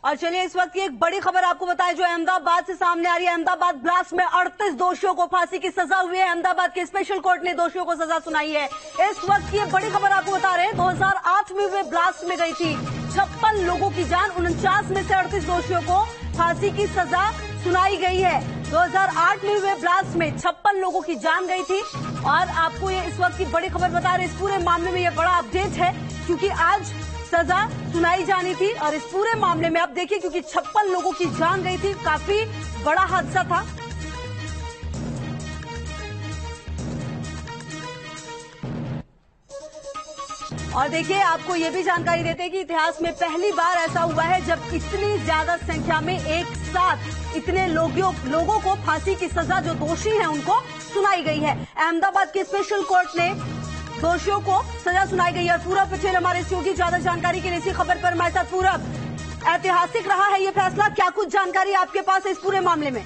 और चलिए इस वक्त की एक बड़ी खबर आपको बताएं जो अहमदाबाद से सामने आ रही है। अहमदाबाद ब्लास्ट में 38 दोषियों को फांसी की सजा हुई है। अहमदाबाद के स्पेशल कोर्ट ने दोषियों को सजा सुनाई है। इस वक्त की बड़ी खबर आपको बता रहे हैं 2008 में हुए ब्लास्ट में गई थी 56 लोगों की जान। 49 में से 38 दोषियों को फांसी की सजा सुनाई गई है। 2008 में हुए ब्लास्ट में 56 लोगों की जान गई थी। और आपको ये इस वक्त की बड़ी खबर बता रहे हैं। इस पूरे मामले में ये बड़ा अपडेट है क्योंकि आज सजा सुनाई जानी थी। और इस पूरे मामले में अब देखिए क्योंकि 56 लोगों की जान गई थी, काफी बड़ा हादसा था। और देखिए आपको ये भी जानकारी देते हैं कि इतिहास में पहली बार ऐसा हुआ है जब इतनी ज्यादा संख्या में एक साथ इतने लोगों को फांसी की सजा जो दोषी हैं उनको सुनाई गई है। अहमदाबाद के स्पेशल कोर्ट ने दोषियों को सजा सुनाई गई है। पूरब पटेल हमारे सहयोगी, ज्यादा जानकारी के लिए इसी खबर पर हमारे साथ। पूरब, ऐतिहासिक रहा है ये फैसला, क्या कुछ जानकारी आपके पास है इस पूरे मामले में?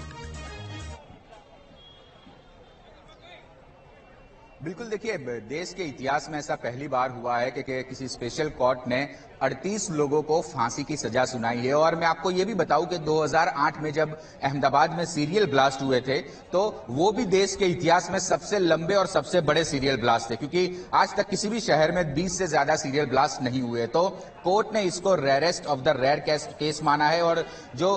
बिल्कुल, देखिए देश के इतिहास में ऐसा पहली बार हुआ है कि किसी स्पेशल कोर्ट ने 38 लोगों को फांसी की सजा सुनाई है। और मैं आपको ये भी बताऊं कि 2008 में जब अहमदाबाद में सीरियल ब्लास्ट हुए थे तो वो भी देश के इतिहास में सबसे लंबे और सबसे बड़े सीरियल ब्लास्ट थे, क्योंकि आज तक किसी भी शहर में 20 से ज्यादा सीरियल ब्लास्ट नहीं हुए। तो कोर्ट ने इसको rarest of the rare case माना है। और जो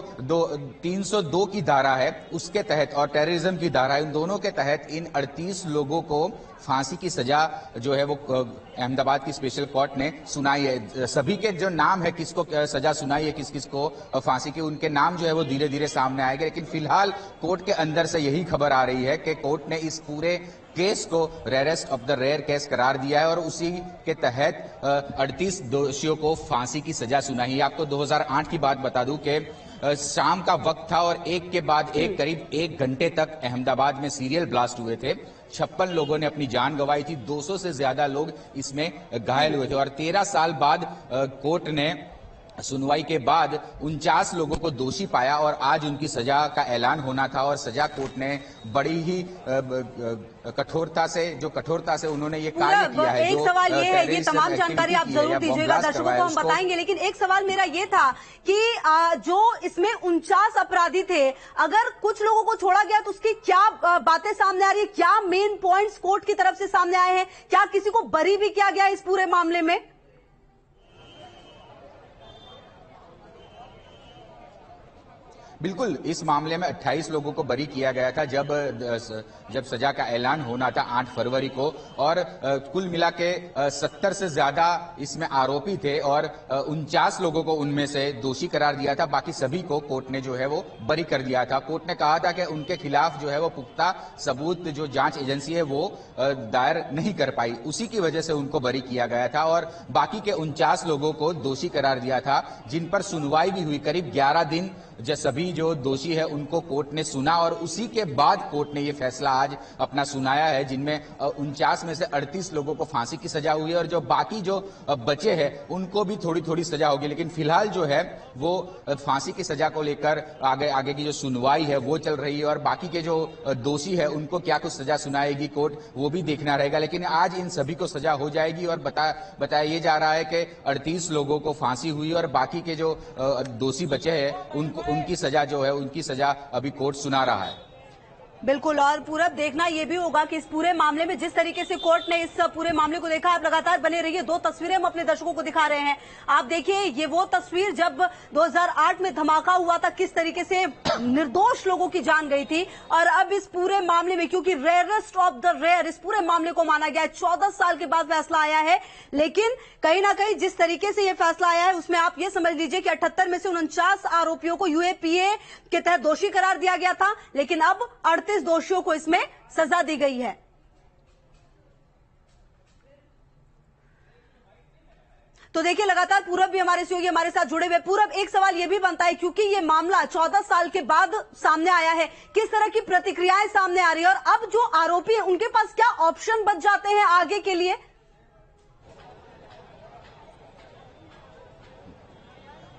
302 की धारा है उसके तहत और टेररिज्म की धारा है, उन दोनों के तहत इन 38 लोगों को फांसी की सजा जो है वो अहमदाबाद की स्पेशल कोर्ट ने सुनाई है। सभी के जो नाम है, किसको सजा सुनाई है, किस किस को फांसी की, उनके नाम जो है वो धीरे धीरे सामने आएंगे। लेकिन फिलहाल कोर्ट के अंदर से यही खबर आ रही है कि कोर्ट ने इस पूरे केस को rarest of the rare case करार दिया है और उसी के तहत 38 दोषियों को फांसी की सजा सुनाई है। आपको 2008 की बात बता दूं कि शाम का वक्त था और एक के बाद एक करीब 1 घंटे तक अहमदाबाद में सीरियल ब्लास्ट हुए थे। 56 लोगों ने अपनी जान गंवाई थी, 200 से ज्यादा लोग इसमें घायल हुए थे। और 13 साल बाद कोर्ट ने सुनवाई के बाद 49 लोगों को दोषी पाया और आज उनकी सजा का ऐलान होना था। और सजा कोर्ट ने बड़ी ही कठोरता से उन्होंने ये कार्य किया है। एक सवाल ये है, ये तमाम जानकारी आप जरूर दीजिएगा, दर्शकों को हम बताएंगे, लेकिन एक सवाल मेरा ये था कि जो इसमें 49 अपराधी थे, अगर कुछ लोगों को छोड़ा गया तो उसकी क्या बातें सामने आ रही है, क्या मेन पॉइंट्स कोर्ट की तरफ से सामने आए हैं, क्या किसी को बरी भी किया गया इस पूरे मामले में? बिल्कुल, इस मामले में 28 लोगों को बरी किया गया था जब सजा का ऐलान होना था 8 फरवरी को। और कुल मिला के 70 से ज्यादा इसमें आरोपी थे और 49 लोगों को उनमें से दोषी करार दिया था। बाकी सभी को कोर्ट ने जो है वो बरी कर दिया था। कोर्ट ने कहा था कि उनके खिलाफ जो है वो पुख्ता सबूत जो जांच एजेंसी है वो दायर नहीं कर पाई, उसी की वजह से उनको बरी किया गया था। और बाकी के 49 लोगों को दोषी करार दिया था, जिन पर सुनवाई भी हुई। करीब 11 दिन सभी जो दोषी है उनको कोर्ट ने सुना और उसी के बाद कोर्ट ने ये फैसला आज अपना सुनाया है, जिनमें 49 में से 38 लोगों को फांसी की सजा हुई है और जो बाकी जो बचे हैं उनको भी थोड़ी थोड़ी सजा होगी। लेकिन फिलहाल जो है वो फांसी की सजा को लेकर आगे की जो सुनवाई है वो चल रही है और बाकी के जो दोषी है उनको क्या कुछ सजा सुनाएगी कोर्ट, वो भी देखना रहेगा। लेकिन आज इन सभी को सजा हो जाएगी और बताया ये जा रहा है कि 38 लोगों को फांसी हुई और बाकी के जो दोषी बचे हैं उनकी सजा जो है उनकी सजा अभी कोर्ट सुना रहा है। बिल्कुल, और पूरा देखना यह भी होगा कि इस पूरे मामले में जिस तरीके से कोर्ट ने इस पूरे मामले को देखा। आप लगातार बने रहिए, 2 तस्वीरें हम अपने दर्शकों को दिखा रहे हैं। आप देखिए ये वो तस्वीर जब 2008 में धमाका हुआ था, किस तरीके से निर्दोष लोगों की जान गई थी। और अब इस पूरे मामले में क्योंकि रेयरेस्ट ऑफ द रेयर इस पूरे मामले को माना गया है, 14 साल के बाद फैसला आया है। लेकिन कहीं ना कहीं जिस तरीके से यह फैसला आया है उसमें आप ये समझ लीजिए कि 78 में से 49 आरोपियों को यूएपीए के तहत दोषी करार दिया गया था, लेकिन अब 38 दोषियों को इसमें सजा दी गई है। तो देखिए लगातार पूरब भी हमारे सहयोगी हमारे साथ जुड़े हुए। पूरब, एक सवाल यह भी बनता है क्योंकि ये मामला 14 साल के बाद सामने आया है, किस तरह की प्रतिक्रियाएं सामने आ रही है और अब जो आरोपी हैं उनके पास क्या ऑप्शन बच जाते हैं आगे के लिए?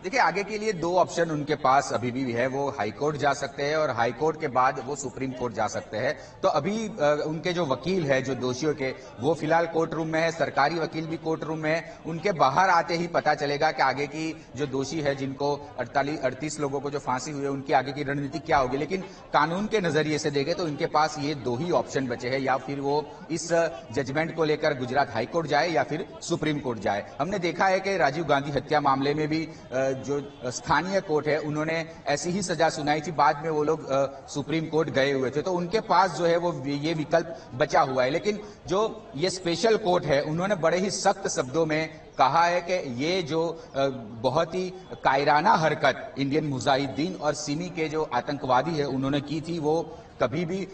देखिए, आगे के लिए दो ऑप्शन उनके पास अभी भी है। वो हाई कोर्ट जा सकते हैं और हाई कोर्ट के बाद वो सुप्रीम कोर्ट जा सकते हैं। तो अभी उनके जो वकील है जो दोषियों के, वो फिलहाल कोर्ट रूम में है, सरकारी वकील भी कोर्ट रूम में है। उनके बाहर आते ही पता चलेगा कि आगे की जो दोषी है, जिनको 38 लोगों को जो फांसी हुई है, उनकी आगे की रणनीति क्या होगी। लेकिन कानून के नजरिए से देखें तो इनके पास ये दो ही ऑप्शन बचे हैं, या फिर वो इस जजमेंट को लेकर गुजरात हाई कोर्ट जाए या फिर सुप्रीम कोर्ट जाए। हमने देखा है कि राजीव गांधी हत्या मामले में भी जो स्थानीय कोर्ट है, उन्होंने ऐसी ही सजा सुनाई थी। बाद में वो लोग सुप्रीम कोर्ट गए हुए थे, तो उनके पास जो है वो ये विकल्प बचा हुआ है। लेकिन जो ये स्पेशल कोर्ट है, उन्होंने बड़े ही सख्त शब्दों में कहा है कि ये जो बहुत ही कायराना हरकत इंडियन मुजाहिदीन और सिमी के जो आतंकवादी है उन्होंने की थी, वो कभी भी